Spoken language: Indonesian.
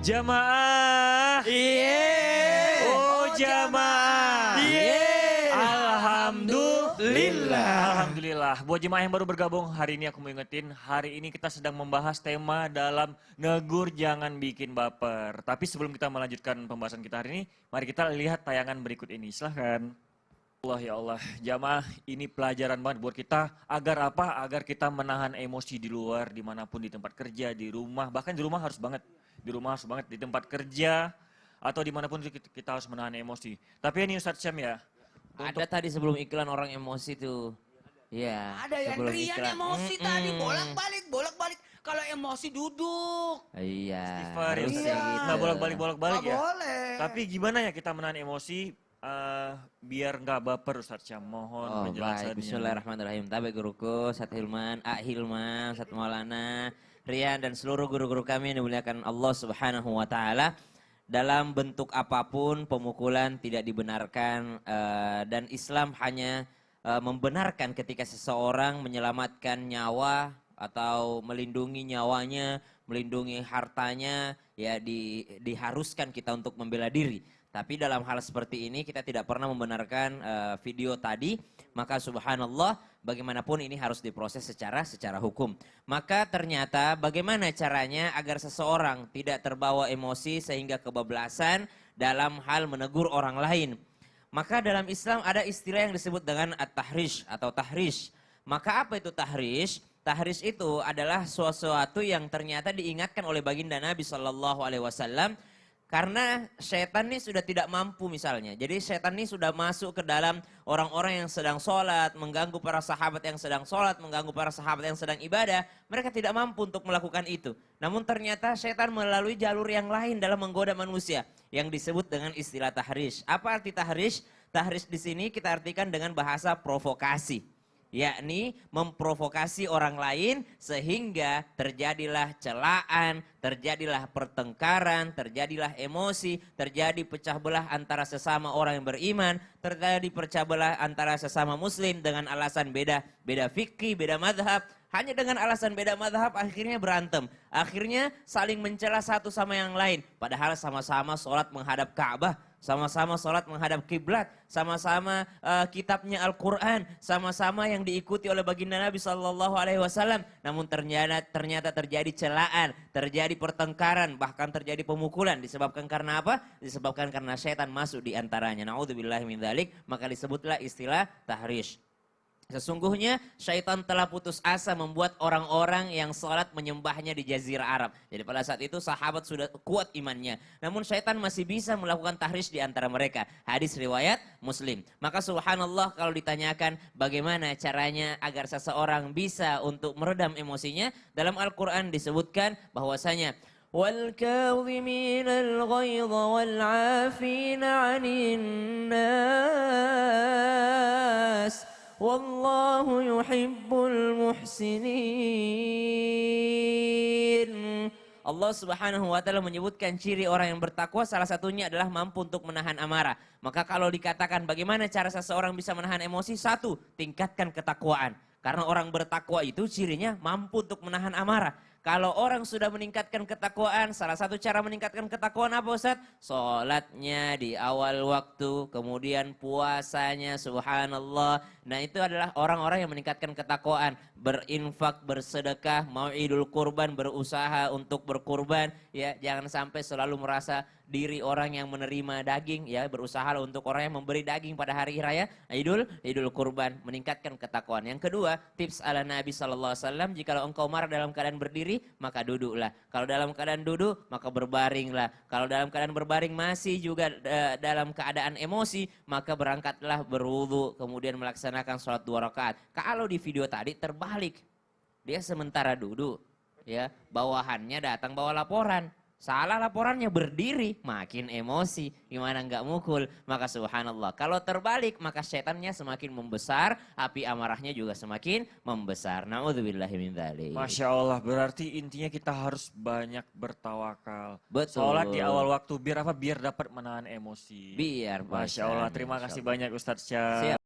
Jamaah. Oh jamaah. Alhamdulillah. Buat jemaah yang baru bergabung, hari ini aku mau ingetin, hari ini kita sedang membahas tema dalam negur jangan bikin baper. Tapi sebelum kita melanjutkan pembahasan kita hari ini, mari kita lihat tayangan berikut ini. Silahkan. Allah ya Allah, jamaah ini pelajaran banget buat kita. Agar apa? Agar kita menahan emosi di luar, dimanapun, di tempat kerja, di rumah. Bahkan di rumah harus banget. Di rumah harus banget, di tempat kerja, atau dimanapun kita harus menahan emosi. Tapi ini Ustadz Syam ya. Ada tadi sebelum iklan orang emosi tuh. Iya. Ada yang Rian emosi tadi, bolak-balik. Kalau emosi duduk. Iya. Harus Iya. nggak bolak-balik ya. Boleh. Tapi gimana ya kita menahan emosi biar nggak baper Ustadz Syam? Mohon penjelasannya. Baik. Bismillahirrahmanirrahim. Tabe guruku, Ustadz Hilman, Hilman, Ustadz Maulana, Rian dan seluruh guru-guru kami yang dimuliakan Allah Subhanahu wa taala. Dalam bentuk apapun pemukulan tidak dibenarkan dan Islam hanya membenarkan ketika seseorang menyelamatkan nyawa atau melindungi nyawanya, melindungi hartanya, ya diharuskan kita untuk membela diri. Tapi dalam hal seperti ini kita tidak pernah membenarkan video tadi, maka subhanallah bagaimanapun ini harus diproses secara hukum. Maka ternyata bagaimana caranya agar seseorang tidak terbawa emosi sehingga kebablasan dalam hal menegur orang lain. Maka dalam Islam ada istilah yang disebut dengan at-tahrish atau tahrish. Maka apa itu tahrish? Tahrish itu adalah sesuatu yang ternyata diingatkan oleh baginda Nabi SAW. Karena setan ini sudah tidak mampu misalnya. Jadi setan ini sudah masuk ke dalam orang-orang yang sedang sholat, mengganggu para sahabat yang sedang sholat, mengganggu para sahabat yang sedang ibadah. Mereka tidak mampu untuk melakukan itu. Namun ternyata setan melalui jalur yang lain dalam menggoda manusia. Yang disebut dengan istilah tahrish. Apa arti tahrish? Tahrish di sini kita artikan dengan bahasa provokasi. Yakni memprovokasi orang lain sehingga terjadilah celaan, terjadilah pertengkaran, terjadilah emosi, terjadi pecah belah antara sesama orang yang beriman, terjadi pecah belah antara sesama muslim dengan alasan beda fikih, beda madhab. Hanya dengan alasan beda madhab akhirnya berantem. Akhirnya saling mencela satu sama yang lain. Padahal sama-sama sholat menghadap Ka'bah. Sama-sama sholat menghadap kiblat, sama-sama kitabnya Al-Quran, sama-sama yang diikuti oleh baginda Nabi SAW. Namun ternyata terjadi celaan, terjadi pertengkaran, bahkan terjadi pemukulan. Disebabkan karena apa? Disebabkan karena setan masuk di antaranya. Na'udzubillahi min dzalik, maka disebutlah istilah tahrish. Sesungguhnya syaitan telah putus asa membuat orang-orang yang sholat menyembahnya di Jazirah Arab. Jadi pada saat itu sahabat sudah kuat imannya. Namun syaitan masih bisa melakukan tahrish di antara mereka. Hadis riwayat Muslim. Maka subhanallah kalau ditanyakan bagaimana caranya agar seseorang bisa untuk meredam emosinya. Dalam Al-Quran disebutkan bahwasanya وَالْكَاظِمِينَ الْغَيْظَ وَالْعَافِينَ عَنِ النَّاسِ Wallahu yuhibbul muhsinin. Allah Subhanahu wa taala menyebutkan ciri orang yang bertakwa salah satunya adalah mampu untuk menahan amarah. Maka kalau dikatakan bagaimana cara seseorang bisa menahan emosi? Satu, tingkatkan ketakwaan. Karena orang bertakwa itu cirinya mampu untuk menahan amarah. Kalau orang sudah meningkatkan ketakwaan, salah satu cara meningkatkan ketakwaan apa Ustaz? Sholatnya di awal waktu, kemudian puasanya, subhanallah. Nah itu adalah orang-orang yang meningkatkan ketakwaan. Berinfak, bersedekah, mau idul kurban, berusaha untuk berkurban. Ya, jangan sampai selalu merasa diri orang yang menerima daging, ya berusaha untuk orang yang memberi daging pada hari raya idul kurban, meningkatkan ketakwaan. Yang kedua, tips ala Nabi SAW, jika engkau marah dalam keadaan berdiri, maka duduklah. Kalau dalam keadaan duduk, maka berbaringlah. Kalau dalam keadaan berbaring masih juga dalam keadaan emosi, maka berangkatlah berwudu, kemudian melaksanakan sholat 2 rakaat. Kalau di video tadi terbalik, dia sementara duduk, ya bawahannya datang bawa laporan. Salah laporannya berdiri, makin emosi, gimana nggak mukul. Maka subhanallah, kalau terbalik maka setannya semakin membesar, api amarahnya juga semakin membesar. Na'udzubillahi min dzalik. Masya Allah, berarti intinya kita harus banyak bertawakal. Betul. Sholat di awal waktu, biar apa? Biar dapat menahan emosi. Biar. Masya Allah, terima kasih banyak Ustadz Syam.